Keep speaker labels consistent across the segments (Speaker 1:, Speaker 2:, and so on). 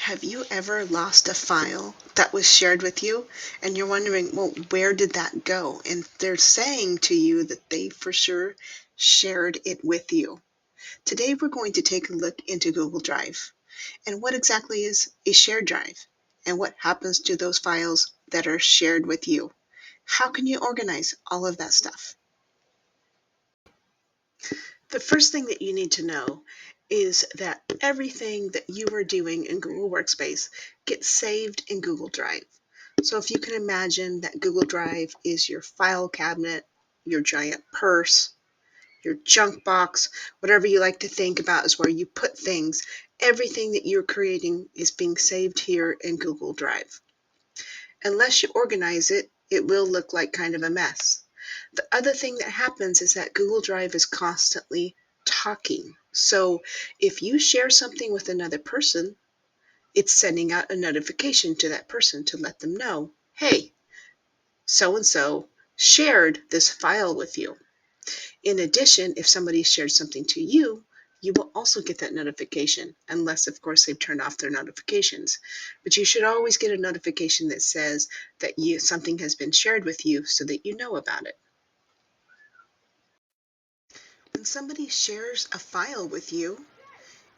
Speaker 1: Have you ever lost a file that was shared with you and you're wondering, well, where did that go? And they're saying to you that they for sure shared it with you. Today, we're going to take a look into Google Drive and what exactly is a shared drive and what happens to those files that are shared with you. How can you organize all of that stuff? The first thing that you need to know is that everything that you are doing in Google Workspace gets saved in Google Drive. So if you can imagine that Google Drive is your file cabinet, your giant purse, your junk box, whatever you like to think about is where you put things. Everything that you're creating is being saved here in Google Drive. Unless you organize it, it will look like kind of a mess. The other thing that happens is that Google Drive is constantly talking. So if you share something with another person, it's sending out a notification to that person to let them know, hey, so and so shared this file with you. In addition, if somebody shared something to you, you will also get that notification, unless, of course, they've turned off their notifications. But you should always get a notification that says that something has been shared with you so that you know about it. When somebody shares a file with you,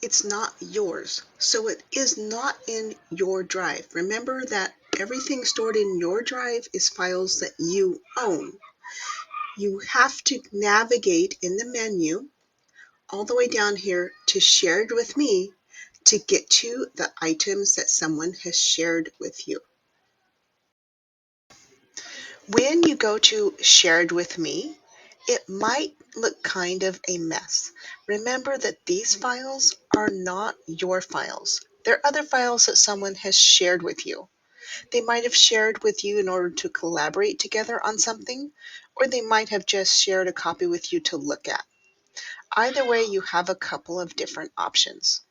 Speaker 1: it's not yours. So it is not in your drive. Remember that everything stored in your drive is files that you own. You have to navigate in the menu all the way down here to shared with me to get to the items that someone has shared with you. When you go to shared with me, it might look kind of a mess. Remember that these files are not your files. They're other files that someone has shared with you. They might have shared with you in order to collaborate together on something, or they might have just shared a copy with you to look at. Either way, you have a couple of different options.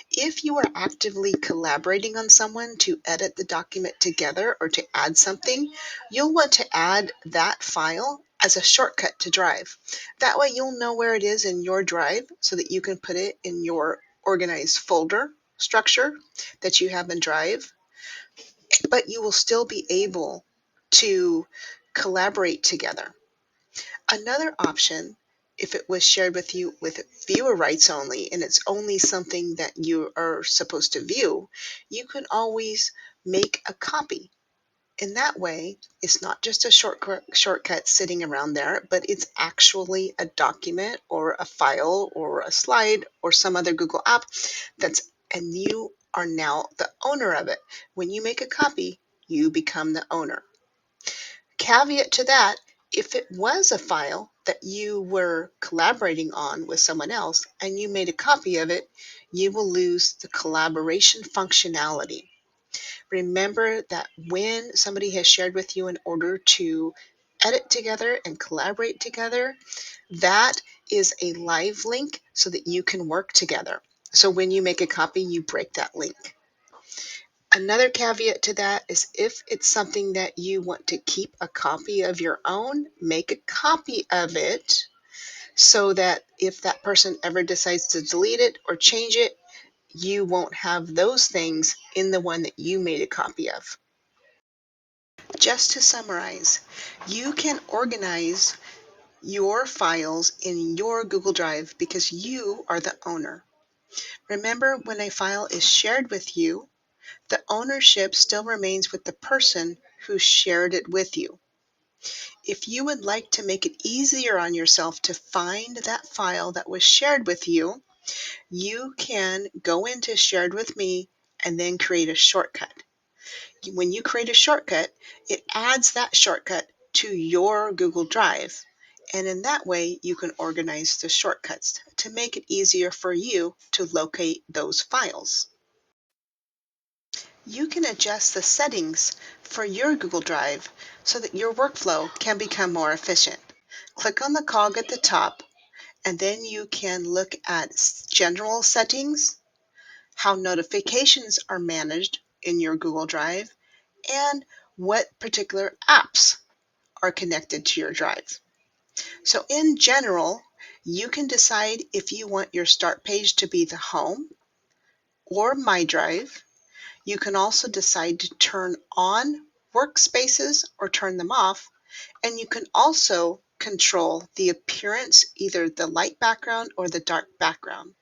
Speaker 1: If you are actively collaborating on someone to edit the document together or to add something, you'll want to add that file as a shortcut to Drive. That way you'll know where it is in your Drive so that you can put it in your organized folder structure that you have in Drive, but you will still be able to collaborate together. Another option, if it was shared with you with viewer rights only and it's only something that you are supposed to view, you can always make a copy. In that way, it's not just a shortcut sitting around there, but it's actually a document or a file or a slide or some other Google app and you are now the owner of it. When you make a copy, you become the owner. Caveat to that, if it was a file that you were collaborating on with someone else and you made a copy of it, you will lose the collaboration functionality. Remember that when somebody has shared with you in order to edit together and collaborate together, that is a live link so that you can work together. So when you make a copy, you break that link. Another caveat to that is if it's something that you want to keep a copy of your own, make a copy of it so that if that person ever decides to delete it or change it, you won't have those things in the one that you made a copy of. Just to summarize, you can organize your files in your Google Drive because you are the owner. Remember, when a file is shared with you, the ownership still remains with the person who shared it with you. If you would like to make it easier on yourself to find that file that was shared with you, you can go into Shared with Me and then create a shortcut. When you create a shortcut, it adds that shortcut to your Google Drive. And in that way, you can organize the shortcuts to make it easier for you to locate those files. You can adjust the settings for your Google Drive so that your workflow can become more efficient. Click on the cog at the top, and then you can look at general settings, how notifications are managed in your Google Drive, and what particular apps are connected to your drive. So in general, you can decide if you want your start page to be the home or My Drive. You can also decide to turn on workspaces or turn them off, and you can also control the appearance, either the light background or the dark background.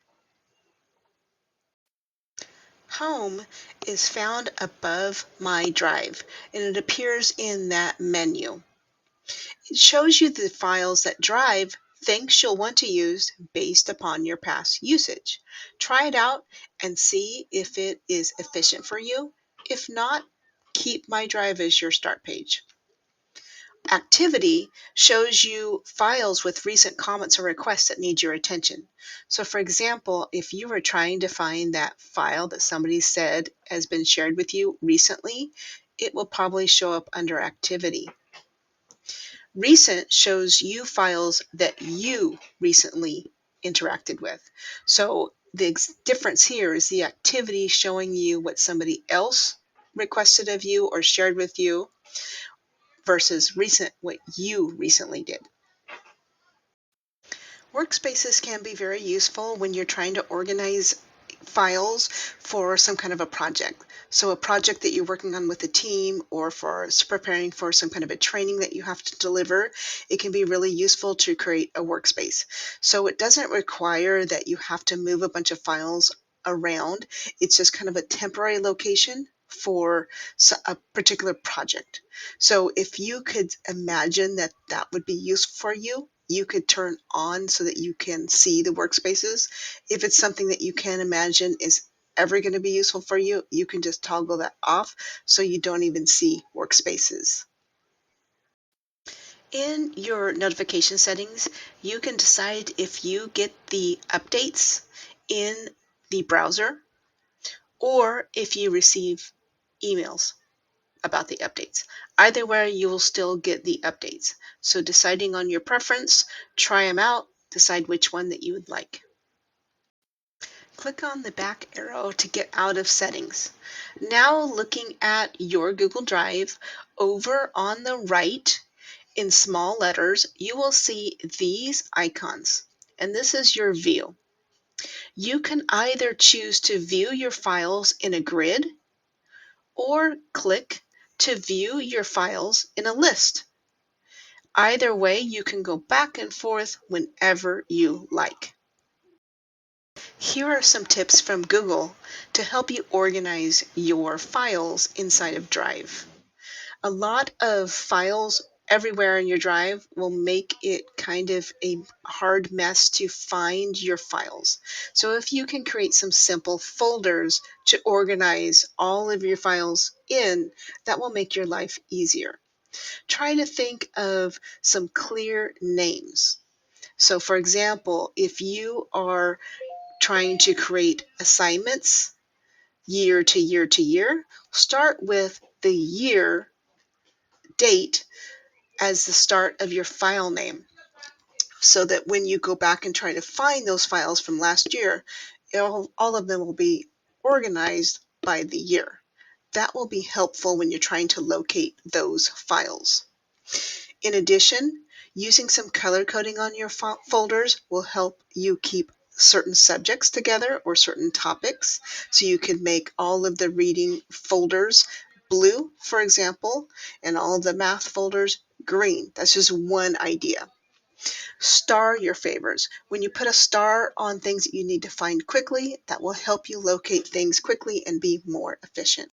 Speaker 1: Home is found above My Drive, and it appears in that menu. It shows you the files that Drive thinks you'll want to use based upon your past usage. Try it out and see if it is efficient for you. If not, keep My Drive as your start page. Activity shows you files with recent comments or requests that need your attention. So, for example, if you were trying to find that file that somebody said has been shared with you recently, it will probably show up under Activity. Recent shows you files that you recently interacted with. So, the difference here is the activity showing you what somebody else requested of you or shared with you versus recent, what you recently did. Workspaces can be very useful when you're trying to organize files for some kind of a project. So a project that you're working on with a team, or for preparing for some kind of a training that you have to deliver, it can be really useful to create a workspace. So it doesn't require that you have to move a bunch of files around. It's just kind of a temporary location for a particular project. So if you could imagine that that would be useful for you, you could turn on so that you can see the workspaces. If it's something that you can't imagine is ever going to be useful for you, you can just toggle that off so you don't even see workspaces. In your notification settings, you can decide if you get the updates in the browser or if you receive emails about the updates. Either way, you will still get the updates. So deciding on your preference, try them out, decide which one that you would like. Click on the back arrow to get out of settings. Now looking at your Google Drive, over on the right in small letters, you will see these icons, and this is your view. You can either choose to view your files in a grid or click to view your files in a list. Either way, you can go back and forth whenever you like. Here are some tips from Google to help you organize your files inside of Drive. A lot of files everywhere in your Drive will make it kind of a hard mess to find your files. So if you can create some simple folders to organize all of your files in, that will make your life easier. Try to think of some clear names. So for example, if you are trying to create assignments year to year to year, start with the year date as the start of your file name, so that when you go back and try to find those files from last year, all of them will be organized by the year. That will be helpful when you're trying to locate those files. In addition, using some color coding on your folders will help you keep certain subjects together or certain topics. So you could make all of the reading folders blue, for example, and all of the math folders green. That's just one idea. Star your favorites. When you put a star on things that you need to find quickly, that will help you locate things quickly and be more efficient.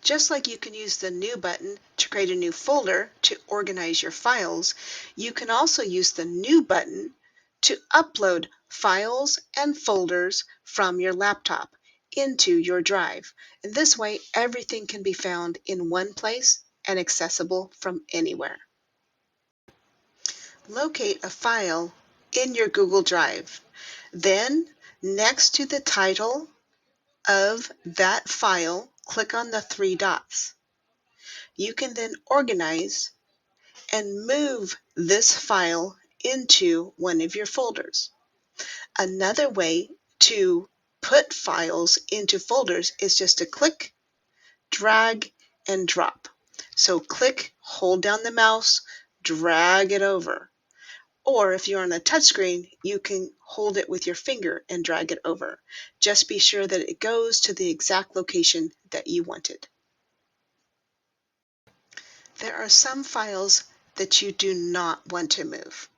Speaker 1: Just like you can use the New button to create a new folder to organize your files, you can also use the New button to upload files and folders from your laptop into your Drive. And this way, everything can be found in one place and accessible from anywhere. Locate a file in your Google Drive. Then, next to the title of that file, click on the three dots. You can then organize and move this file into one of your folders. Another way to put files into folders is just to click, drag, and drop. So click, hold down the mouse, drag it over. Or if you're on a touchscreen, you can hold it with your finger and drag it over. Just be sure that it goes to the exact location that you wanted. There are some files that you do not want to move.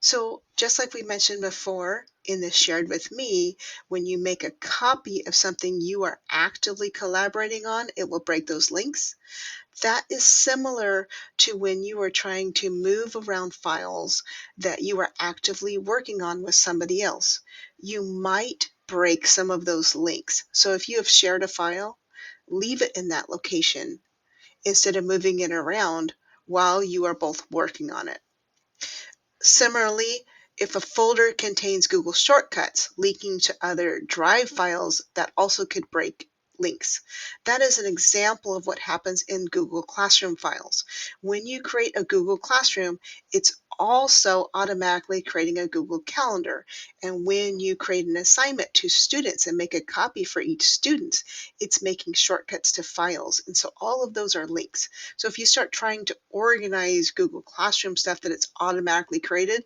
Speaker 1: So just like we mentioned before in the shared with me, when you make a copy of something you are actively collaborating on, it will break those links. That is similar to when you are trying to move around files that you are actively working on with somebody else. You might break some of those links. So if you have shared a file, leave it in that location instead of moving it around while you are both working on it. Similarly, if a folder contains Google Shortcuts leaking to other Drive files, that also could break links. That is an example of what happens in Google Classroom files. When you create a Google Classroom, it's also automatically creating a Google Calendar. And when you create an assignment to students and make a copy for each student, it's making shortcuts to files. And so all of those are links. So if you start trying to organize Google Classroom stuff that it's automatically created,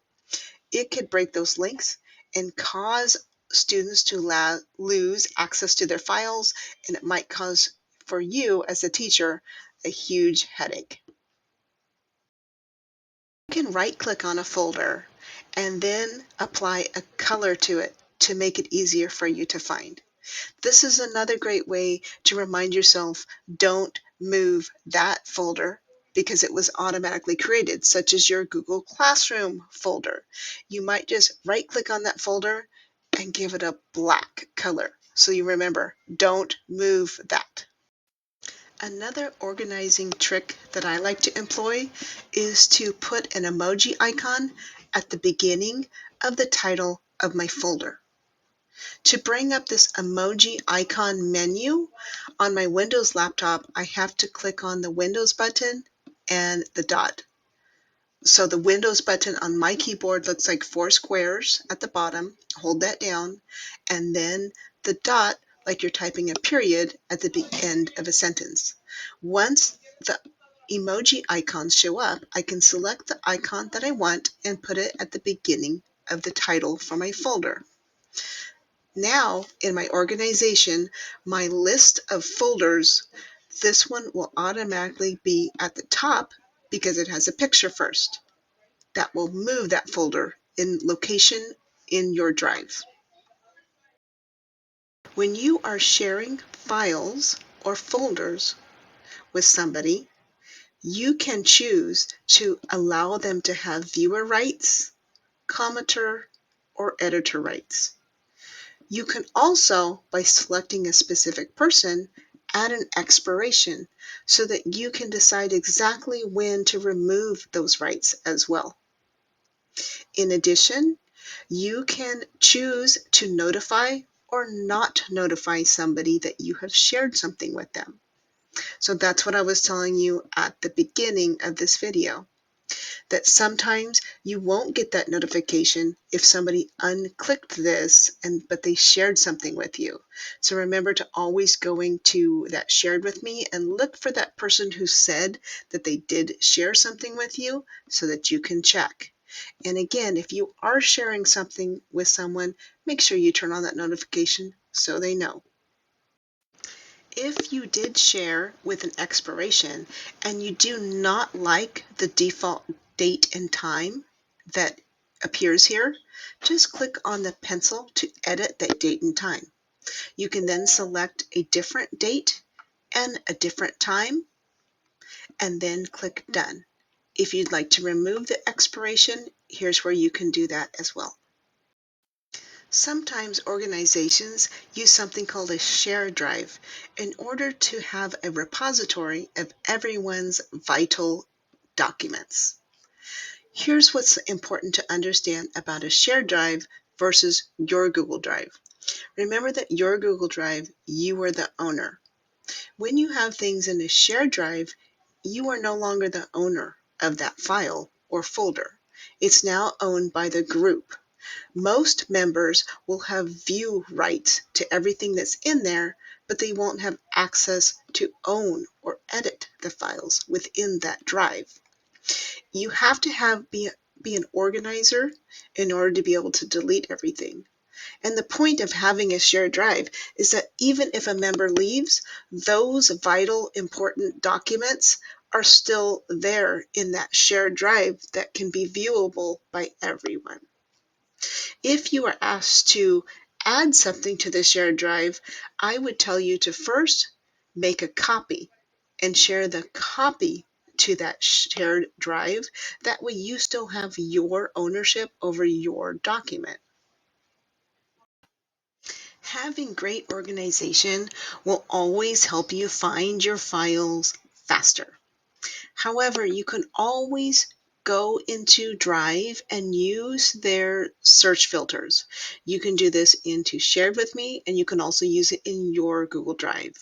Speaker 1: it could break those links and cause students to lose access to their files, and it might cause for you as a teacher a huge headache. You can right click on a folder and then apply a color to it to make it easier for you to find. This is another great way to remind yourself, don't move that folder because it was automatically created, such as your Google Classroom folder. You might just right click on that folder and give it a black color. So you remember, don't move that. Another organizing trick that I like to employ is to put an emoji icon at the beginning of the title of my folder. To bring up this emoji icon menu on my Windows laptop, I have to click on the Windows button and the dot. So the Windows button on my keyboard looks like 4 squares at the bottom. Hold that down. And then the dot, like you're typing a period at the end of a sentence. Once the emoji icons show up, I can select the icon that I want and put it at the beginning of the title for my folder. Now, in my organization, my list of folders, this one will automatically be at the top because it has a picture first. That will move that folder in location in your drive. When you are sharing files or folders with somebody, you can choose to allow them to have viewer rights, commenter, or editor rights. You can also, by selecting a specific person, add an expiration so that you can decide exactly when to remove those rights as well. In addition, you can choose to notify or not notify somebody that you have shared something with them. So that's what I was telling you at the beginning of this video, that sometimes you won't get that notification if somebody unclicked this but they shared something with you. So remember to always going to that shared with me and look for that person who said that they did share something with you so that you can check. And again, if you are sharing something with someone, make sure you turn on that notification so they know. If you did share with an expiration and you do not like the default date and time that appears here, just click on the pencil to edit that date and time. You can then select a different date and a different time and then click Done. If you'd like to remove the expiration, here's where you can do that as well. Sometimes organizations use something called a shared drive in order to have a repository of everyone's vital documents. Here's what's important to understand about a shared drive versus your Google Drive. Remember that your Google Drive, you are the owner. When you have things in a shared drive, you are no longer the owner of that file or folder. It's now owned by the group. Most members will have view rights to everything that's in there, but they won't have access to own or edit the files within that drive. You have to be an organizer in order to be able to delete everything. And the point of having a shared drive is that even if a member leaves, those vital, important documents are still there in that shared drive that can be viewable by everyone. If you are asked to add something to the shared drive, I would tell you to first make a copy and share the copy to that shared drive. That way you still have your ownership over your document. Having great organization will always help you find your files faster. However, you can always go into Drive and use their search filters. You can do this into Shared with Me, and you can also use it in your Google Drive.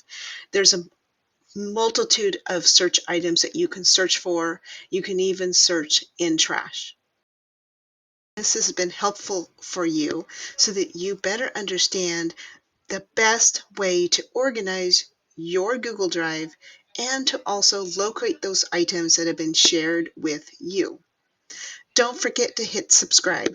Speaker 1: There's a multitude of search items that you can search for. You can even search in trash. This has been helpful for you so that you better understand the best way to organize your Google Drive and to also locate those items that have been shared with you. Don't forget to hit subscribe.